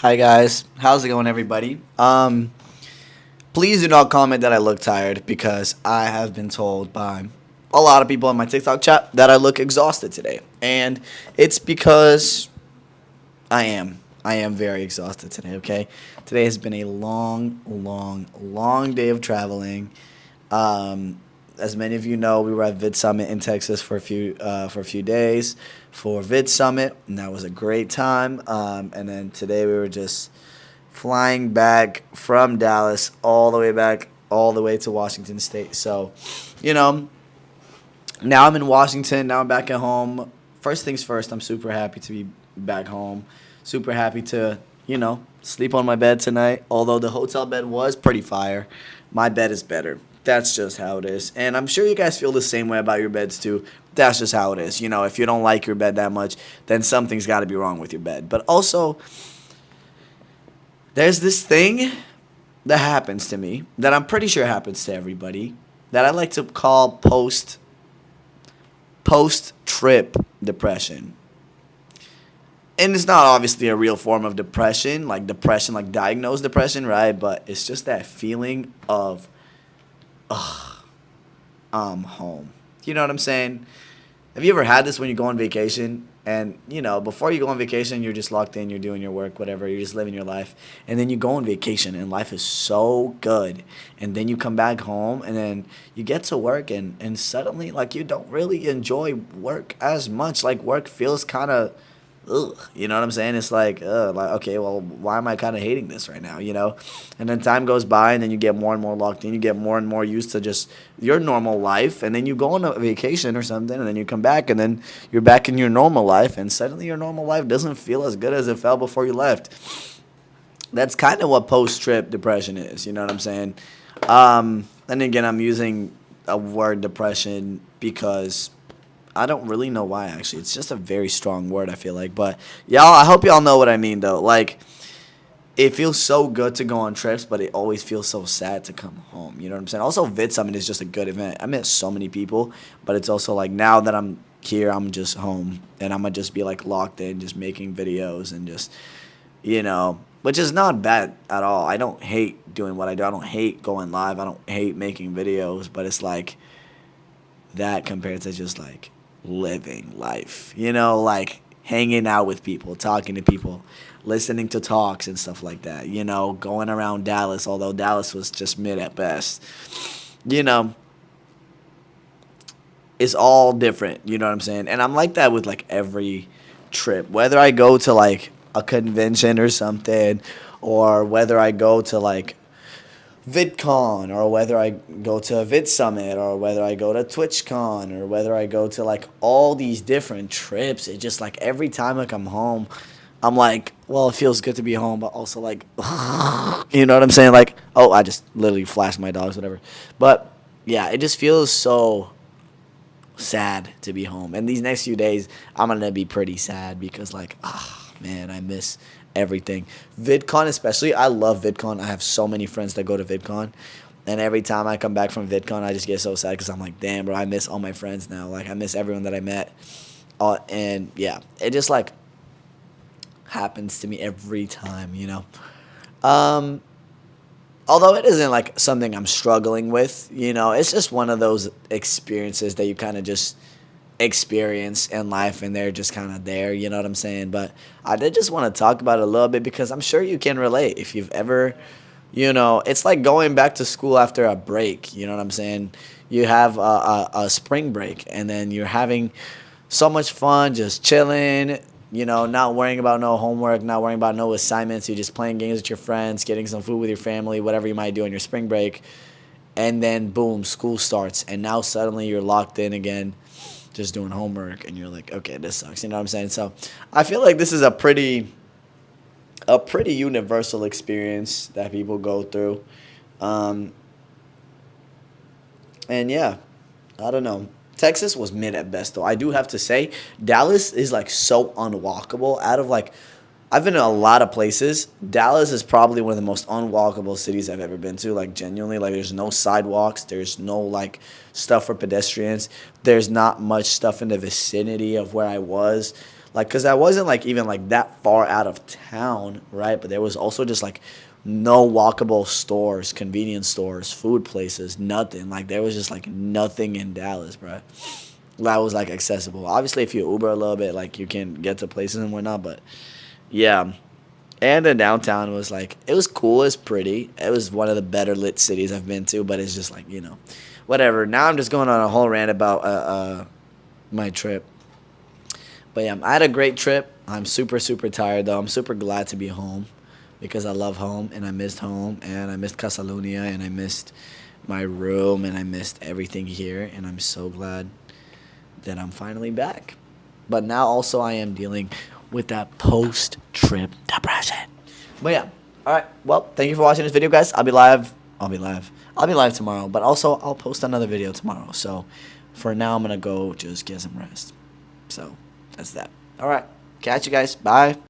Hi guys, how's it going, everybody? Please do not comment that I look tired because I have been told by a lot of people in my TikTok chat that I look exhausted today, and it's because I am very exhausted today. Okay, today has been a long, long, long day of traveling. Um, as many of you know, we were at Vid Summit in Texas for a few days for Vid Summit, and that was a great time. And then today we were just flying back from Dallas all the way back all the way to Washington State. So, you know, now I'm in Washington. Now I'm back at home. First things first, I'm super happy to be back home. Super happy to, sleep on my bed tonight. Although the hotel bed was pretty fire, my bed is better. That's just how it is. And I'm sure you guys feel the same way about your beds too. That's just how it is. If you don't like your bed that much, then something's got to be wrong with your bed. But also, there's this thing that happens to me that I'm pretty sure happens to everybody that I like to call post trip depression. And it's not obviously a real form of depression, like diagnosed depression, right? But it's just that feeling of, I'm home. You know what I'm saying? Have you ever had this when you go on vacation and, before you go on vacation, you're just locked in, you're doing your work, whatever, you're just living your life. And then you go on vacation and life is so good. And then you come back home and then you get to work and suddenly, like, you don't really enjoy work as much. Like, work feels kind of, ugh, you know what I'm saying? It's like, okay, well, why am I kind of hating this right now? And then time goes by, and then you get more and more locked in. You get more and more used to just your normal life, and then you go on a vacation or something, and then you come back, and then you're back in your normal life, and suddenly your normal life doesn't feel as good as it felt before you left. That's kind of what post-trip depression is. You know what I'm saying? And again, I'm using a word depression because I don't really know why, actually. It's just a very strong word, I feel like. But y'all, I hope y'all know what I mean, though. Like, it feels so good to go on trips, but it always feels so sad to come home. You know what I'm saying? Also, Vid Summit is just a good event. I met so many people, but it's also like now that I'm here, I'm just home, and I'm gonna just be like locked in, just making videos and just, which is not bad at all. I don't hate doing what I do. I don't hate going live. I don't hate making videos, but it's like that compared to just like living life, like hanging out with people, talking to people, listening to talks and stuff like that, going around Dallas, although Dallas was just mid at best, you know, it's all different, you know what I'm saying? And I'm like that with like every trip, whether I go to like a convention or something, or whether I go to like VidCon, or whether I go to a Vid Summit, or whether I go to TwitchCon, or whether I go to like all these different trips. It just like every time I come home, I'm like, well, it feels good to be home, but also like, you know what I'm saying? Like, oh, I just literally flashed my dogs, whatever. But yeah, it just feels so sad to be home. And these next few days, I'm gonna be pretty sad because like, man, I miss everything. VidCon especially, I love VidCon. I have so many friends that go to VidCon. And every time I come back from VidCon, I just get so sad because I'm like, damn, bro, I miss all my friends now. Like, I miss everyone that I met. And yeah, it just like happens to me every time. Um, Although it isn't like something I'm struggling with, it's just one of those experiences that you kind of just experience in life and they're just kind of there, you know what I'm saying? But I did just want to talk about it a little bit because I'm sure you can relate if you've ever, it's like going back to school after a break, you know what I'm saying? You have a spring break and then you're having so much fun just chilling, not worrying about no homework, not worrying about no assignments. You're just playing games with your friends, getting some food with your family, whatever you might do on your spring break. And then, boom, school starts. And now suddenly you're locked in again, just doing homework. And you're like, okay, this sucks. You know what I'm saying? So I feel like this is a pretty universal experience that people go through. Um, and yeah, I don't know. Texas was mid at best, though. I do have to say, Dallas is like so unwalkable. Out of like, I've been in a lot of places. Dallas is probably one of the most unwalkable cities I've ever been to. Like, genuinely, like, there's no sidewalks. There's no, like, stuff for pedestrians. There's not much stuff in the vicinity of where I was. Like, cause I wasn't like even like that far out of town, right? But there was also just like no walkable stores, convenience stores, food places, nothing. Like there was just like nothing in Dallas, bro. That was like accessible. Obviously, if you Uber a little bit, like you can get to places and whatnot. But yeah, and the downtown was like it was cool, it's pretty. It was one of the better lit cities I've been to. But it's just like whatever. Now I'm just going on a whole rant about my trip. But yeah, I had a great trip. I'm super super tired though. I'm super glad to be home because I love home and I missed home and I missed Casalunia and I missed my room and I missed everything here and I'm so glad that I'm finally back. But now also I am dealing with that post trip depression. But yeah. All right. Well, thank you for watching this video, guys. I'll be live. I'll be live tomorrow, but also I'll post another video tomorrow. So for now, I'm going to go just get some rest. So that's that. All right. Catch you guys. Bye.